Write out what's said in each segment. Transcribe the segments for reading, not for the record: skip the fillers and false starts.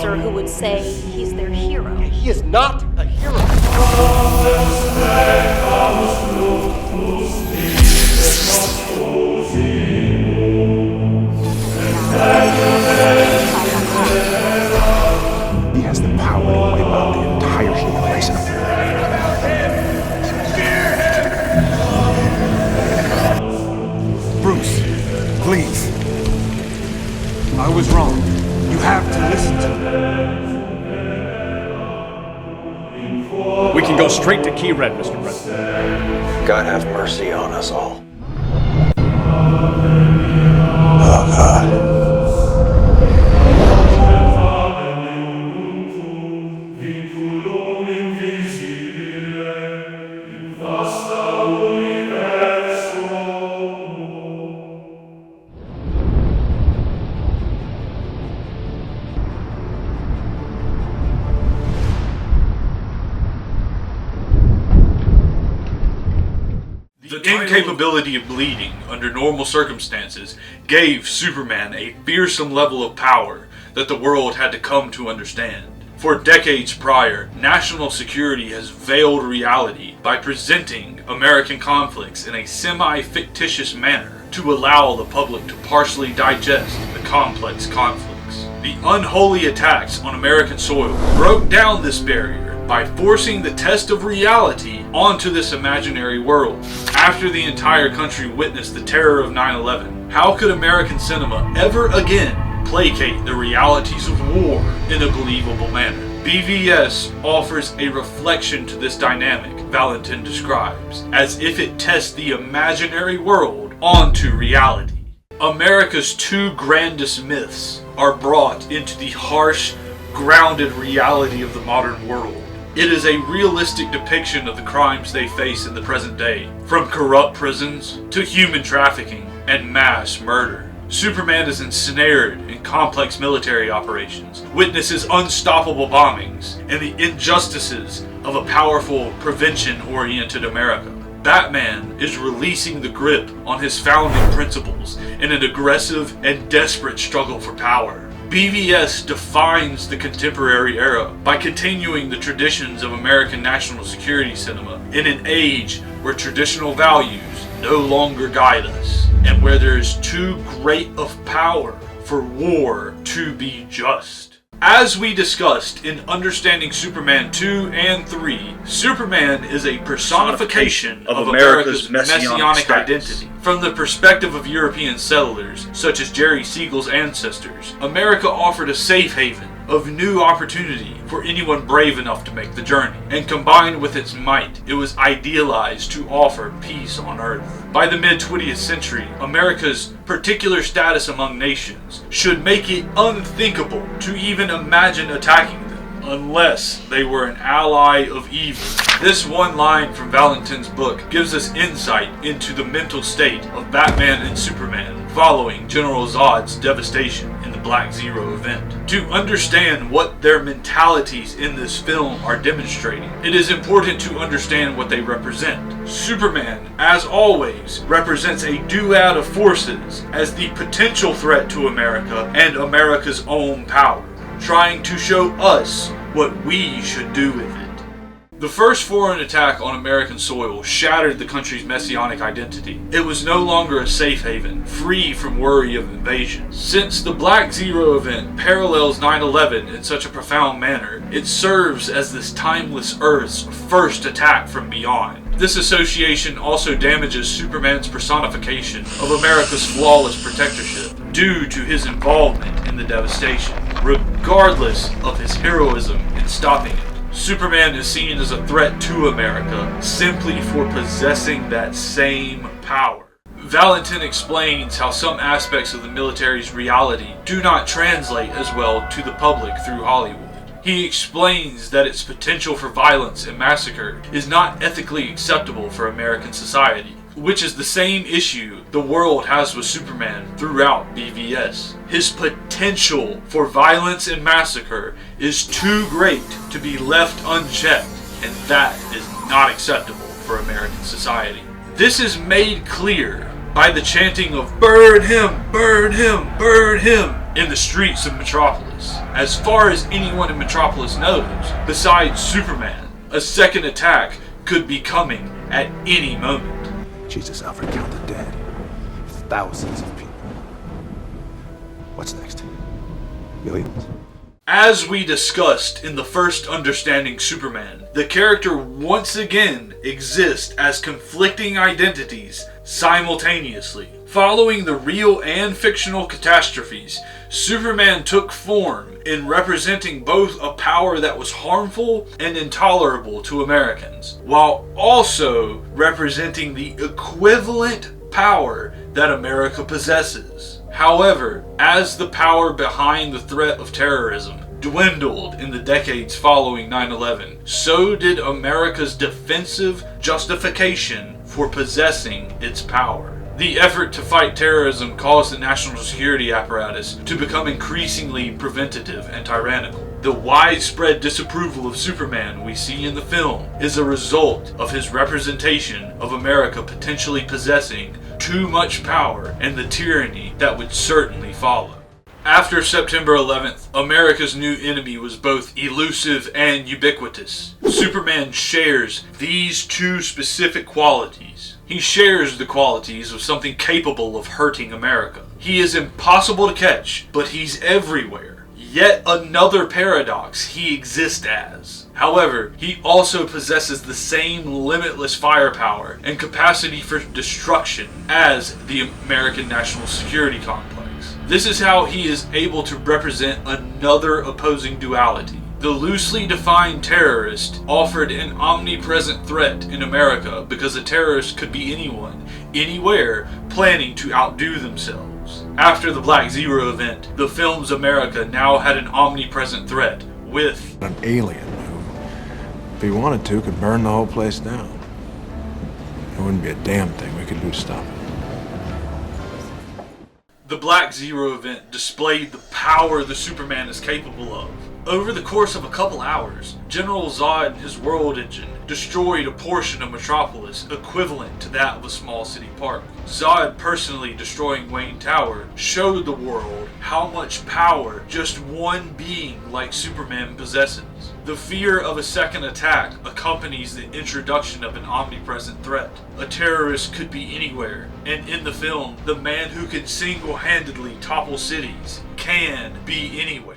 professor who would say he's their hero. He is not a hero. He has the power to wipe out the entire human race. Bruce, please. I was wrong. You have to listen to me. We can go straight to Key Red, Mr. President. God have mercy on us all. Oh, God. The incapability of bleeding under normal circumstances gave Superman a fearsome level of power that the world had to come to understand. For decades prior, national security has veiled reality by presenting American conflicts in a semi-fictitious manner to allow the public to partially digest the complex conflicts. The unholy attacks on American soil broke down this barrier by forcing the test of reality onto this imaginary world. After the entire country witnessed the terror of 9/11, how could American cinema ever again placate the realities of war in a believable manner? BVS offers a reflection to this dynamic Valentin describes, as if it tests the imaginary world onto reality. America's two grandest myths are brought into the harsh, grounded reality of the modern world. It is a realistic depiction of the crimes they face in the present day, from corrupt prisons to human trafficking and mass murder. Superman is ensnared in complex military operations, witnesses unstoppable bombings, and the injustices of a powerful, prevention-oriented America. Batman is releasing the grip on his founding principles in an aggressive and desperate struggle for power. BVS defines the contemporary era by continuing the traditions of American national security cinema in an age where traditional values no longer guide us, and where there is too great of power for war to be just. As we discussed in Understanding Superman 2 and 3, Superman is a personification of America's messianic identity. From the perspective of European settlers, such as Jerry Siegel's ancestors, America offered a safe haven of new opportunity for anyone brave enough to make the journey. And combined with its might, it was idealized to offer peace on Earth. By the mid-20th century, America's particular status among nations should make it unthinkable to even imagine attacking them, unless they were an ally of evil. This one line from Valentin's book gives us insight into the mental state of Batman and Superman following General Zod's devastation in the Black Zero event. To understand what their mentalities in this film are demonstrating, it is important to understand what they represent. Superman, as always, represents a duad of forces as the potential threat to America and America's own power, trying to show us what we should do with it. The first foreign attack on American soil shattered the country's messianic identity. It was no longer a safe haven, free from worry of invasion. Since the Black Zero event parallels 9/11 in such a profound manner, it serves as this timeless Earth's first attack from beyond. This association also damages Superman's personification of America's flawless protectorship due to his involvement in the devastation, regardless of his heroism in stopping it. Superman is seen as a threat to America simply for possessing that same power. Valentin explains how some aspects of the military's reality do not translate as well to the public through Hollywood. He explains that its potential for violence and massacre is not ethically acceptable for American society, which is the same issue the world has with Superman throughout BVS. His potential for violence and massacre is too great to be left unchecked, and that is not acceptable for American society. This is made clear by the chanting of "Burn him! Burn him! Burn him!" in the streets of Metropolis. As far as anyone in Metropolis knows, besides Superman, a second attack could be coming at any moment. Jesus, Alfred, count the dead. Thousands of people. What's next? Millions? As we discussed in the first Understanding Superman, the character once again exists as conflicting identities simultaneously. Following the real and fictional catastrophes, Superman took form in representing both a power that was harmful and intolerable to Americans, while also representing the equivalent power that America possesses. However, as the power behind the threat of terrorism dwindled in the decades following 9/11, so did America's defensive justification for possessing its power. The effort to fight terrorism caused the national security apparatus to become increasingly preventative and tyrannical. The widespread disapproval of Superman we see in the film is a result of his representation of America potentially possessing too much power and the tyranny that would certainly follow. After September 11th, America's new enemy was both elusive and ubiquitous. Superman shares these two specific qualities. He shares the qualities of something capable of hurting America. He is impossible to catch, but he's everywhere. Yet another paradox he exists as. However, he also possesses the same limitless firepower and capacity for destruction as the American national security complex. This is how he is able to represent another opposing duality. The loosely defined terrorist offered an omnipresent threat in America because a terrorist could be anyone, anywhere, planning to outdo themselves. After the Black Zero event, the film's America now had an omnipresent threat with An alien who, if he wanted to, could burn the whole place down. There wouldn't be a damn thing we could do to stop it. The Black Zero event displayed the power the Superman is capable of. Over the course of a couple hours, General Zod and his world engine destroyed a portion of Metropolis equivalent to that of a small city park. Zod personally destroying Wayne Tower showed the world how much power just one being like Superman possesses. The fear of a second attack accompanies the introduction of an omnipresent threat. A terrorist could be anywhere, and in the film, the man who can single-handedly topple cities can be anywhere.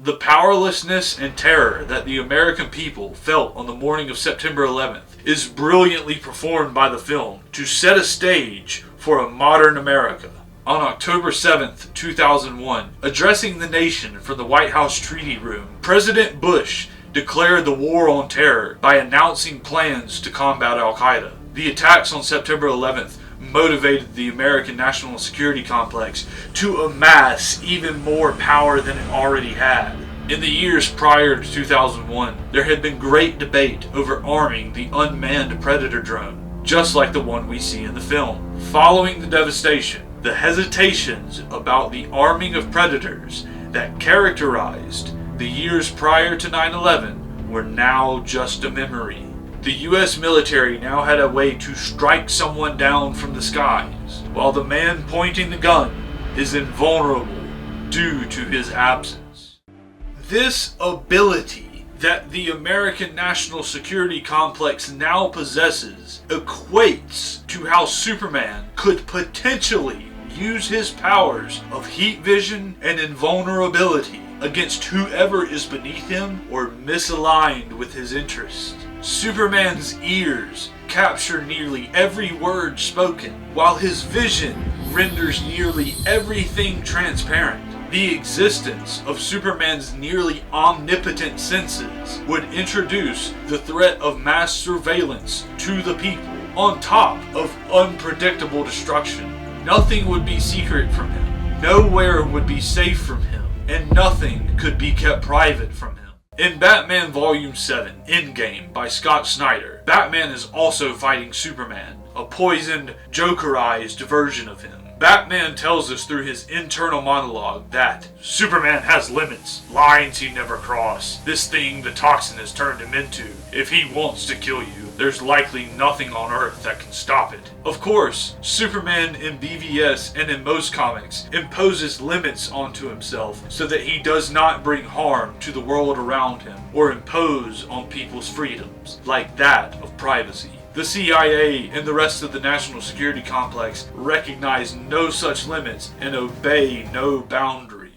The powerlessness and terror that the American people felt on the morning of September 11th is brilliantly performed by the film to set a stage for a modern America. On October 7th, 2001, addressing the nation from the White House Treaty Room, President Bush declared the war on terror by announcing plans to combat Al-Qaeda. The attacks on September 11th motivated the American national security complex to amass even more power than it already had. In the years prior to 2001, there had been great debate over arming the unmanned Predator drone, just like the one we see in the film. Following the devastation, the hesitations about the arming of Predators that characterized the years prior to 9/11 were now just a memory. The US military now had a way to strike someone down from the skies, while the man pointing the gun is invulnerable due to his absence. This ability that the American national security complex now possesses equates to how Superman could potentially use his powers of heat vision and invulnerability against whoever is beneath him or misaligned with his interests. Superman's ears capture nearly every word spoken, while his vision renders nearly everything transparent. The existence of Superman's nearly omnipotent senses would introduce the threat of mass surveillance to the people, on top of unpredictable destruction. Nothing would be secret from him, nowhere would be safe from him, and nothing could be kept private from him. In Batman Volume 7, Endgame by Scott Snyder, Batman is also fighting Superman, a poisoned, Jokerized version of him. Batman tells us through his internal monologue that Superman has limits, lines he never crossed. This thing the toxin has turned him into. If he wants to kill you, there's likely nothing on Earth that can stop it. Of course, Superman in BVS and in most comics imposes limits onto himself so that he does not bring harm to the world around him or impose on people's freedoms, like that of privacy. The CIA and the rest of the national security complex recognize no such limits and obey no boundaries.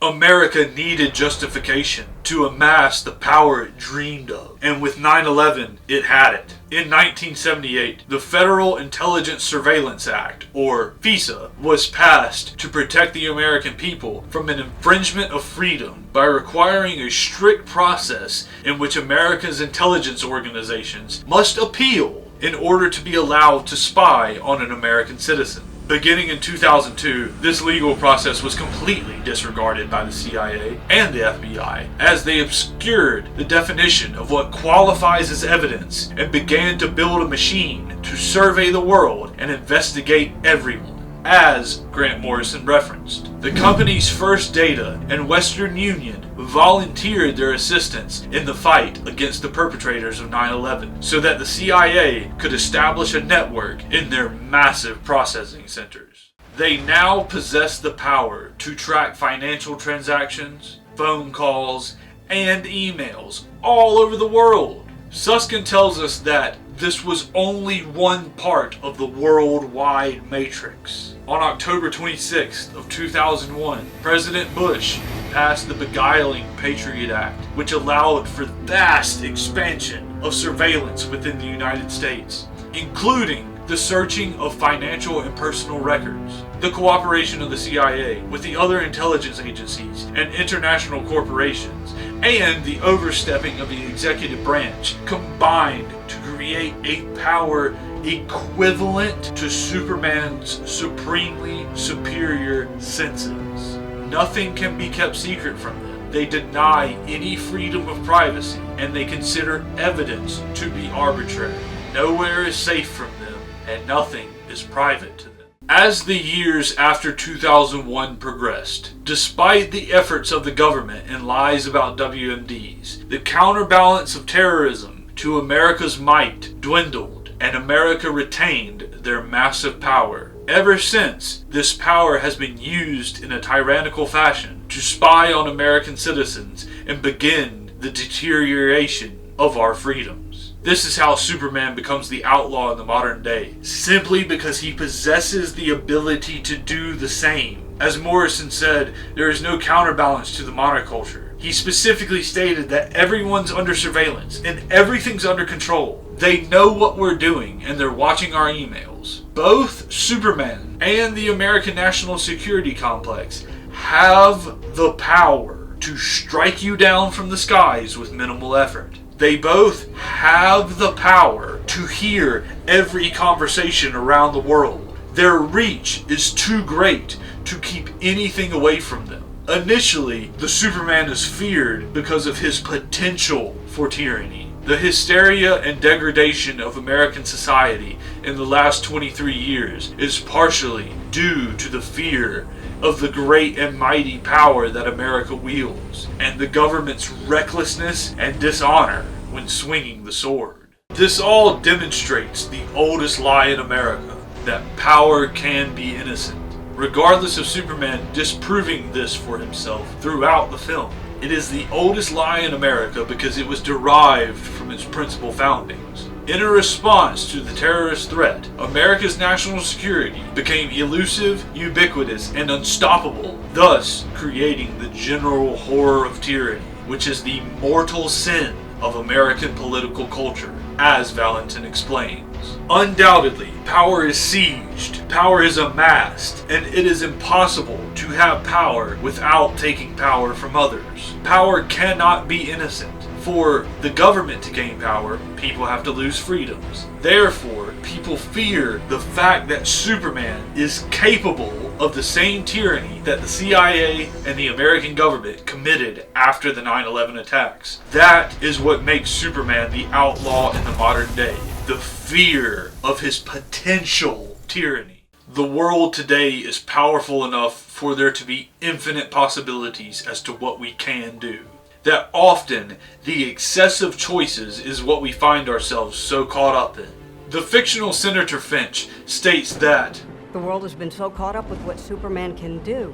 America needed justification to amass the power it dreamed of, and with 9/11, it had it. In 1978, the Federal Intelligence Surveillance Act, or FISA, was passed to protect the American people from an infringement of freedom by requiring a strict process in which America's intelligence organizations must appeal in order to be allowed to spy on an American citizen. Beginning in 2002, this legal process was completely disregarded by the CIA and the FBI, as they obscured the definition of what qualifies as evidence and began to build a machine to survey the world and investigate everyone, as Grant Morrison referenced. The company's First Data and Western Union volunteered their assistance in the fight against the perpetrators of 9/11 so that the CIA could establish a network in their massive processing centers. They now possess the power to track financial transactions, phone calls, and emails all over the world. Susskind tells us that this was only one part of the worldwide matrix. On October 26th of 2001, President Bush passed the Beguiling Patriot Act, which allowed for vast expansion of surveillance within the United States, including the searching of financial and personal records, the cooperation of the CIA with the other intelligence agencies and international corporations, and the overstepping of the executive branch combined to create a power equivalent to Superman's supremely superior senses. Nothing can be kept secret from them. They deny any freedom of privacy, and they consider evidence to be arbitrary. Nowhere is safe from them, and nothing is private to them. As the years after 2001 progressed, despite the efforts of the government and lies about WMDs, the counterbalance of terrorism to America's might dwindled, and America retained their massive power. Ever since, this power has been used in a tyrannical fashion to spy on American citizens and begin the deterioration of our freedoms. This is how Superman becomes the outlaw in the modern day, simply because he possesses the ability to do the same. As Morrison said, there is no counterbalance to the monoculture. He specifically stated that everyone's under surveillance and everything's under control. They know what we're doing and they're watching our emails. Both Superman and the American National Security Complex have the power to strike you down from the skies with minimal effort. They both have the power to hear every conversation around the world. Their reach is too great to keep anything away from them. Initially, the Superman is feared because of his potential for tyranny. The hysteria and degradation of American society in the last 23 years is partially due to the fear of the great and mighty power that America wields, and the government's recklessness and dishonor when swinging the sword. This all demonstrates the oldest lie in America, that power can be innocent, regardless of Superman disproving this for himself throughout the film. It is the oldest lie in America because it was derived from its principal foundings. In a response to the terrorist threat, America's national security became elusive, ubiquitous, and unstoppable, thus creating the general horror of tyranny, which is the mortal sin of American political culture, as Valentin explains. Undoubtedly, power is sieged, power is amassed, and it is impossible to have power without taking power from others. Power cannot be innocent. For the government to gain power, people have to lose freedoms. Therefore, people fear the fact that Superman is capable of the same tyranny that the CIA and the American government committed after the 9/11 attacks. That is what makes Superman the outlaw in the modern day. The fear of his potential tyranny. The world today is powerful enough for there to be infinite possibilities as to what we can do. That often, the excessive choices is what we find ourselves so caught up in. The fictional Senator Finch states that The world has been so caught up with what Superman can do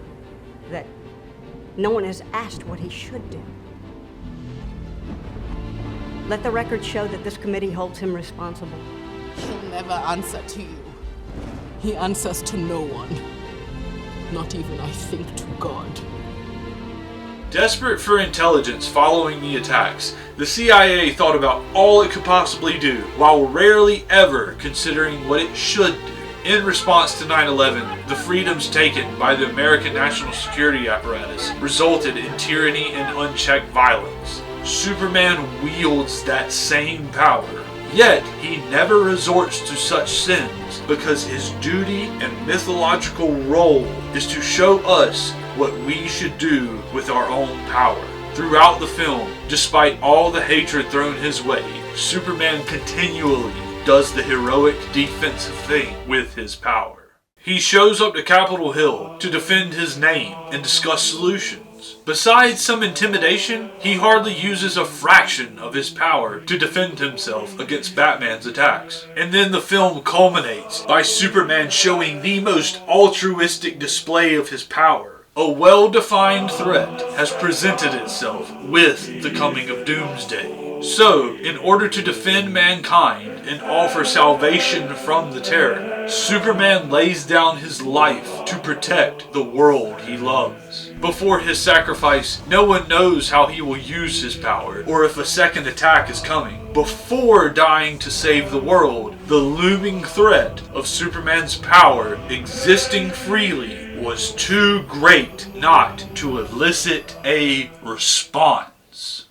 that no one has asked what he should do. Let the record show that this committee holds him responsible. He'll never answer to you. He answers to no one. Not even, I think, to God. desperate for intelligence following the attacks, the CIA thought about all it could possibly do, while rarely ever considering what it should do. In response to 9/11, the freedoms taken by the American national security apparatus resulted in tyranny and unchecked violence. Superman wields that same power, yet he never resorts to such sins because his duty and mythological role is to show us what we should do with our own power. Throughout the film, despite all the hatred thrown his way, Superman continually does the heroic defensive thing with his power. He shows up to Capitol Hill to defend his name and discuss solutions. Besides some intimidation, he hardly uses a fraction of his power to defend himself against Batman's attacks. And then the film culminates by Superman showing the most altruistic display of his power. A well-defined threat has presented itself with the coming of Doomsday. So, in order to defend mankind and offer salvation from the terror, Superman lays down his life to protect the world he loves. Before his sacrifice, no one knows how he will use his power or if a second attack is coming. Before dying to save the world, the looming threat of Superman's power existing freely was too great not to elicit a response.